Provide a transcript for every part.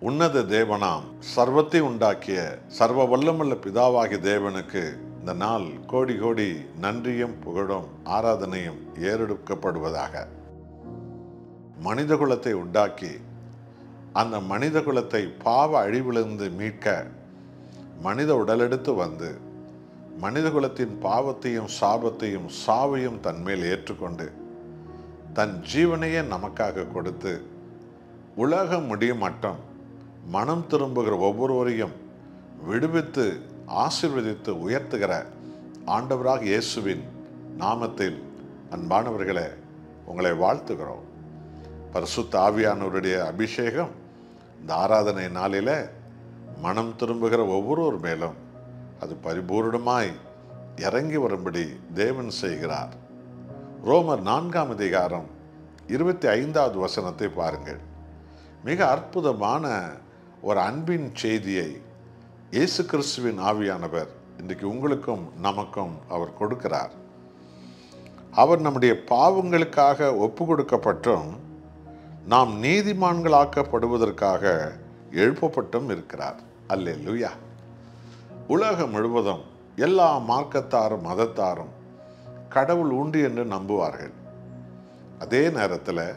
உன்னத தேவனாம் சர்வத்தை உண்டாக்கிய சர்வ வல்லமுள்ள பிதாவாகிய தேவனுக்கு இந்த நாள் கோடி கோடி நன்றியும் புகழும் ஆராதனையும் ஏறெடுக்கப்படுவதாக. மனிதகுலத்தை உண்டாக்கி அந்த மனிதகுலத்தை பாவ அழிவிலிருந்து மீட்க மனித உடலெடுத்து வந்து மனிதகுலத்தின் பாவத்தையும் சாபத்தையும் சாவையும் தன்மேல் ஏற்றுக்கொண்டு தன் ஜீவனையே நமக்காக கொடுத்து உலகம் முடியும் மட்டும் மனம் திரும்புகிற ஒவ்வொருவரையும் விடுவித்து ஆசீர்வதித்து உயர்த்துகிற ஆண்டவராக இயேசுவின் நாமத்தில் அன்பானவர்களே உங்களை வாழ்த்துகிறோம். பரிசுத்த ஆவியானவருடைய அபிஷேகம் இந்த ஆராதனை நாளில் மனம் திரும்புகிற ஒவ்வொருவர் மேலும் அது பரிபூர்ணமாய் இறங்கி வரும்படி தேவன் செய்கிறார். ரோமர் 4ஆம் அதிகாரம் 25வது வசனத்தை பாருங்கள். மிக அற்புதமான ஒரு அன்பின் செய்தியை இயேசு கிறிஸ்துவின் ஆவியானவர் இன்றைக்கு உங்களுக்கும் நமக்கும் அவர் கொடுக்கிறார். அவர் நம்முடைய பாவங்களுக்காக ஒப்பு கொடுக்கப்பட்டும் நாம் நீதிமான்களாக்கப்படுவதற்காக எழுப்பப்பட்டும் இருக்கிறார். அல்லேலூயா. உலகம் முழுவதும் எல்லா மார்க்கத்தாரும் மதத்தாரும் கடவுள் உண்டு என்று நம்புவார்கள். அதே நேரத்தில்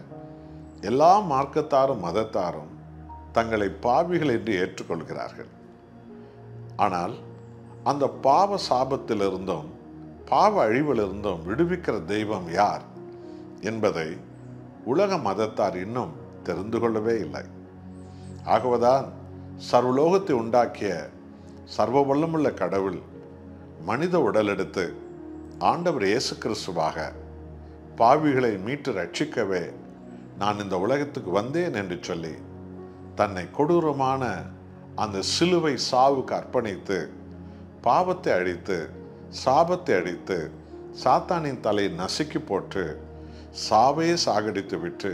எல்லா மார்க்கத்தாரும் மதத்தாரும் தங்களை பாவிகள் என்று ஏற்றுக்கொள்கிறார்கள். ஆனால் அந்த பாவ சாபத்திலிருந்தும் பாவ அழிவிலிருந்தும் விடுவிக்கிற தெய்வம் யார் என்பதை உலக மதத்தார் இன்னும் தெரிந்து கொள்ளவே இல்லை. ஆகவேதான் சர்வலோகத்தை உண்டாக்கிய சர்வ வல்லமுள்ள கடவுள் மனித உடலெடுத்து ஆண்டவர் இயேசு கிறிஸ்துவாக பாவிகளை மீட்டு ரட்சிக்கவே நான் இந்த உலகத்துக்கு வந்தேன் என்று சொல்லி தன்னை கொடூரமான அந்த சிலுவை சாவுக்கு அர்ப்பணித்து பாவத்தை அழித்து சாபத்தை அழித்து சாத்தானின் தலையை நசுக்கி போட்டு சாவையே சாகடித்து விட்டு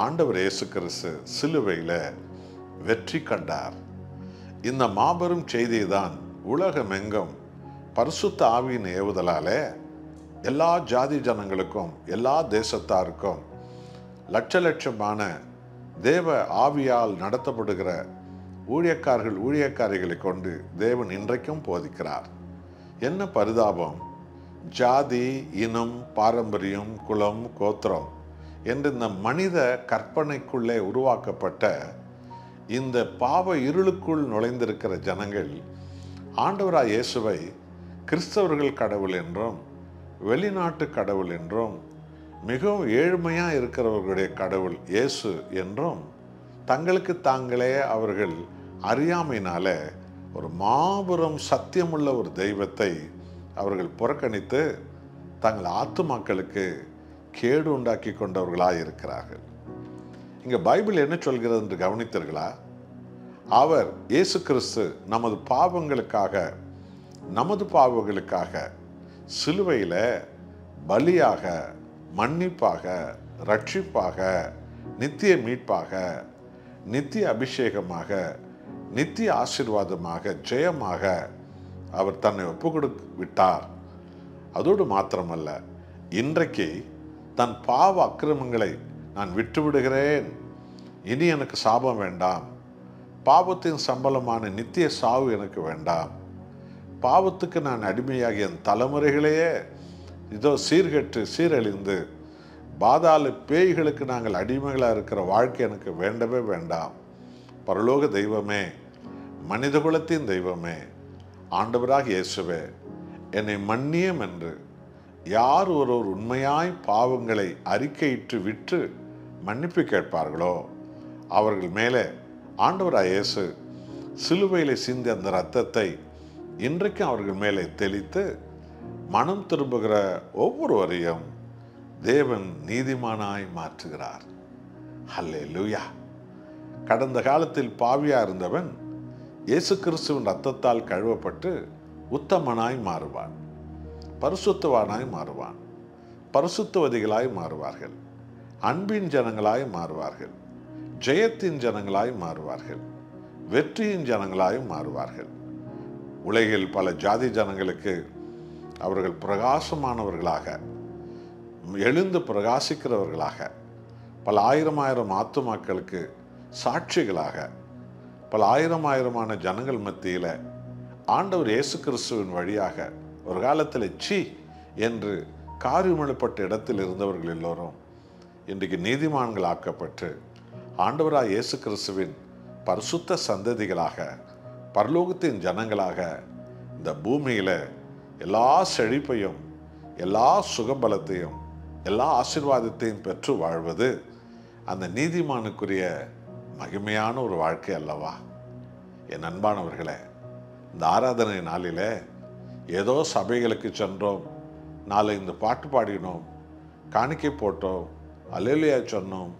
ஆண்டவர் இயேசு கிறிஸ்து சிலுவையில் வெற்றி கண்டார். இந்த மாபெரும் செய்தியை தான் உலகமெங்கும் பரிசுத்த ஆவியின் ஏவுதலாலே எல்லா ஜாதி ஜனங்களுக்கும் எல்லா தேசத்தாருக்கும் லட்ச லட்சமான தேவ ஆவியால் நடத்தப்படுகிற ஊழியக்காரிகளை கொண்டு தேவன் இன்றைக்கும் போதிக்கிறார். என்ன பரிதாபம்! ஜாதி, இனம், பாரம்பரியம், குலம், கோத்திரம் என்ற இந்த மனித கற்பனைக்குள்ளே உருவாக்கப்பட்ட இந்த பாவ இருளுக்குள் நுழைந்திருக்கிற ஜனங்கள் ஆண்டவராய் இயேசுவை கிறிஸ்தவர்கள் கடவுள் என்றும் வெளிநாட்டு கடவுள் என்றும் மிகவும் ஏழ்மையாக இருக்கிறவர்களுடைய கடவுள் இயேசு என்றும் தங்களுக்கு தாங்களே அவர்கள் அறியாமையினால ஒரு மாபெரும் சத்தியமுள்ள ஒரு தெய்வத்தை அவர்கள் புறக்கணித்து தங்கள் ஆத்துமாக்களுக்கு கேடு உண்டாக்கி கொண்டவர்களாக இருக்கிறார்கள். இங்கே பைபிள் என்ன சொல்கிறது என்று கவனித்தீர்களா? அவர் இயேசு கிறிஸ்து நமது பாவங்களுக்காக சிலுவையில் பலியாக, மன்னிப்பாக, ரட்சிப்பாக, நித்திய மீட்பாக, நித்திய அபிஷேகமாக, நித்திய ஆசீர்வாதமாக, ஜெயமாக அவர் தன்னை ஒப்புக்கொடுத்து விட்டார். அதோடு மாத்திரமல்ல, இன்றைக்கு தன் பாவ அக்கிரமங்களை நான் விட்டுவிடுகிறேன், இனி எனக்கு சாபம் வேண்டாம், பாவத்தின் சம்பளமான நித்திய சாவு எனக்கு வேண்டாம், பாவத்துக்கு நான் அடிமையாகிய என் தலைமுறைகளையே இதோ சீரழிந்து பாதாள பேய்களுக்கு நாங்கள் அடிமைகளாக இருக்கிற வாழ்க்கை எனக்கு வேண்டவே வேண்டாம். பரலோக தெய்வமே, மனிதகுலத்தின் தெய்வமே, ஆண்டவராக இயேசுவே, என்னை மன்னியும் என்று யார் ஒருவர் உண்மையாய் பாவங்களை அறிக்கையிட்டு விட்டு மன்னிப்பு கேட்பார்களோ அவர்கள் மேலே ஆண்டவராக இயேசு சிலுவையில் சிந்திய அந்த இரத்தத்தை இன்றைக்கும் அவர்கள் மேலே தெளித்து மனம் திரும்புகிற ஒவ்வொருவரையும் தேவன் நீதிமானாய் மாற்றுகிறார். அல்லேலூயா. கடந்த காலத்தில் பாவியா இருந்தவன் இயேசு கிறிஸ்துவின் இரத்தத்தால் கழுவப்பட்டு உத்தமனாய் மாறுவான், பரிசுத்தவானாய் மாறுவான், பரிசுத்தவதிகளாய் மாறுவார்கள், அன்பின் ஜனங்களாய் மாறுவார்கள், ஜெயத்தின் ஜனங்களாய் மாறுவார்கள், வெற்றியின் ஜனங்களாய் மாறுவார்கள். உலகில் பல ஜாதி ஜனங்களுக்கு அவர்கள் பிரகாசமானவர்களாக எழுந்து பிரகாசிக்கிறவர்களாக பல ஆயிரம் ஆத்துமாக்களுக்கு சாட்சிகளாக பல ஆயிரமான ஜனங்கள் மத்தியில் ஆண்டவர் இயேசு கிறிஸ்துவின் வழியாக ஒரு காலத்தில் சீ என்று காரியமிழப்பட்ட இடத்தில் இருந்தவர்கள் எல்லோரும் இன்றைக்கு நீதிமான்கள் ஆக்கப்பட்டு ஆண்டவராய் இயேசு கிறிஸ்துவின் பரிசுத்த சந்ததிகளாக பரலோகத்தின் ஜனங்களாக இந்த பூமியில் எல்லா செழிப்பையும் எல்லா சுகபலத்தையும் எல்லா ஆசீர்வாதத்தையும் பெற்று வாழ்வது அந்த நீதிமானுக்குரிய மகிமையான ஒரு வாழ்க்கை அல்லவா? என் அன்பானவர்களே, இந்த ஆராதனை நாளிலே ஏதோ சபைகளுக்கு சென்றோம், 4-5 பாட்டு பாடினோம், காணிக்கை போட்டோம், அல்லேலூயா சொன்னோம்,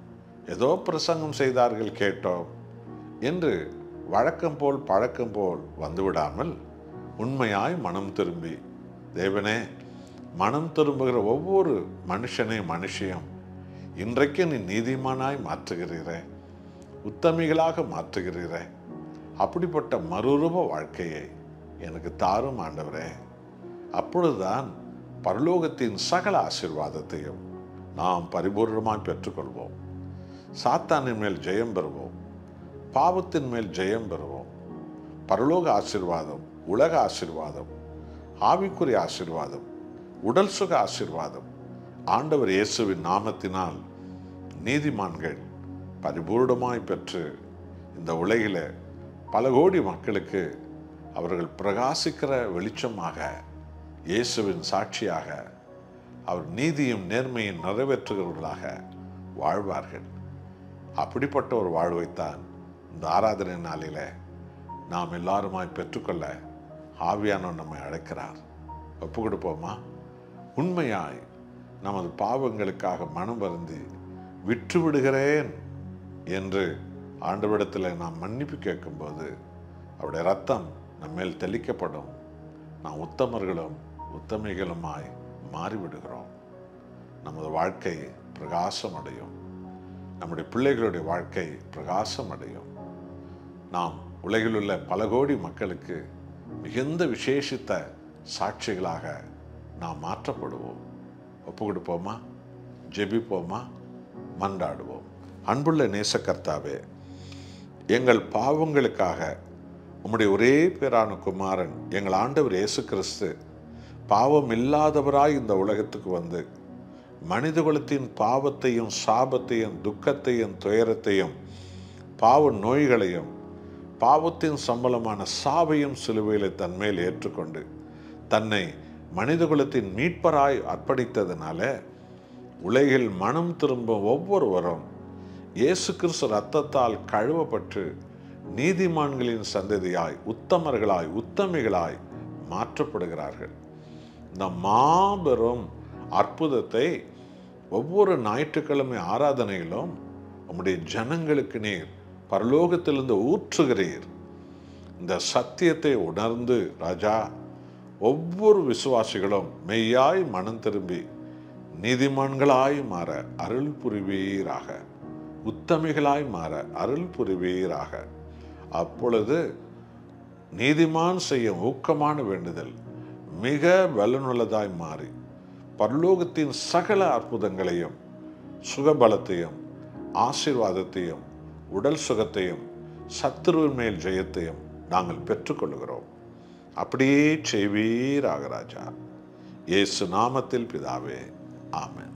ஏதோ பிரசங்கம் செய்தார்கள் கேட்டோம் என்று வழக்கம் போல் பழக்கம் போல் வந்துவிடாமல் உண்மையாய் மனம் திரும்பி, தேவனே, மனம் திரும்புகிற ஒவ்வொரு மனுஷனையும் இன்றைக்கு நீ நீதிமானாய் மாற்றுகிறீரே, உத்தமிகளாக மாற்றுகிறீரே, அப்படிப்பட்ட மறுரூப வாழ்க்கையை எனக்கு தாரும் ஆண்டவரே. அப்பொழுதுதான் பரலோகத்தின் சகல ஆசீர்வாதத்தையும் நாம் பரிபூர்ணமாய் பெற்றுக்கொள்வோம். சாத்தானின் மேல் ஜெயம் பெறுவோம், பாவத்தின் மேல் ஜெயம் பெறுவோம். பரலோக ஆசீர்வாதம், உலக ஆசீர்வாதம், ஆவிக்குரிய ஆசீர்வாதம், உடல் சுக ஆசீர்வாதம் ஆண்டவர் இயேசுவின் நாமத்தினால் நீதிமான்கள் பரிபூர்ணமாய் பெற்று இந்த உலகில் பல கோடி மக்களுக்கு அவர்கள் பிரகாசிக்கிற வெளிச்சமாக, இயேசுவின் சாட்சியாக, அவர் நீதியும் நேர்மையும் நிறைவேற்றுகிறவர்களாக வாழ்வார்கள். அப்படிப்பட்ட ஒரு வாழ்வைத்தான் இந்த ஆராதனை நாளில் நாம் எல்லாருமாய் பெற்றுக்கொள்ள ஆவியானவர் நம்மை அழைக்கிறார். ஒப்பு கொடுப்போமா? உண்மையாய் நமது பாவங்களுக்காக மனம் வருந்தி விற்று விடுகிறேன் என்று ஆண்டவரிடத்தில் நாம் மன்னிப்பு கேட்கும்போது அவருடைய ரத்தம் நம்மேல் தெளிக்கப்படும். நாம் உத்தமர்களும் உத்தமிகளுமாய் மாறிவிடுகிறோம். நமது வாழ்க்கை பிரகாசம் அடையும். நம்முடைய பிள்ளைகளுடைய வாழ்க்கை பிரகாசம் அடையும். நாம் உலகில் உள்ள பல கோடி மக்களுக்கு மிகுந்த விசேஷித்த சாட்சிகளாக நாம் மாற்றப்படுவோம். ஒப்பு கொடுப்போமா? ஜெபிப்போமா? மன்றாடுவோம். அன்புள்ள நேசக்கர்த்தாவே, எங்கள் பாவங்களுக்காக உம்முடைய ஒரே பேரான குமாரன் எங்கள் ஆண்டவர் இயேசு கிறிஸ்து பாவம் இல்லாதவராய் இந்த உலகத்துக்கு வந்து மனித குலத்தின் பாவத்தையும் சாபத்தையும் துக்கத்தையும் துயரத்தையும் பாவ நோய்களையும் பாவத்தின் சம்பளமான சாவையும் சிலுவையில் தன்மேல் ஏற்றுக்கொண்டு தன்னை மனித குலத்தின் மீட்பராய் அர்ப்பணித்ததுனால உலகில் மனம் திரும்பும் ஒவ்வொருவரும் இயேசு கிறிஸ்து இரத்தத்தால் கழுவப்பட்டு நீதிமான்களின் சந்ததியாய் உத்தமர்களாய் உத்தமிகளாய் மாற்றப்படுகிறார்கள். இந்த மாபெரும் அற்புதத்தை ஒவ்வொரு ஞாயிற்றுக்கிழமை ஆராதனையிலும் உம்முடைய ஜனங்களுக்கு நீர் பரலோகத்திலிருந்து ஊற்றுகிறீர். இந்த சத்தியத்தை உணர்ந்து ராஜா, ஒவ்வொரு விசுவாசிகளும் மெய்யாய் மனம் திரும்பி நீதிமான்களாய் மாற அருள் புரிவீராக, உத்தமிகளாய் மாற அருள் புரிவீராக. அப்பொழுது நீதிமான் செய்யும் ஊக்கமான வேண்டுதல் மிக பலனுள்ளதாய் மாறி பரலோகத்தின் சகல அற்புதங்களையும் சுகபலத்தையும் ஆசீர்வாதத்தையும் உடல் சுகத்தையும் சத்துருவின் மேல் ஜெயத்தையும் நாங்கள் பெற்றுக்கொள்கிறோம். அப்படியே செய்வீராக ராஜா. இயேசு நாமத்தில் பிதாவே, ஆமென்.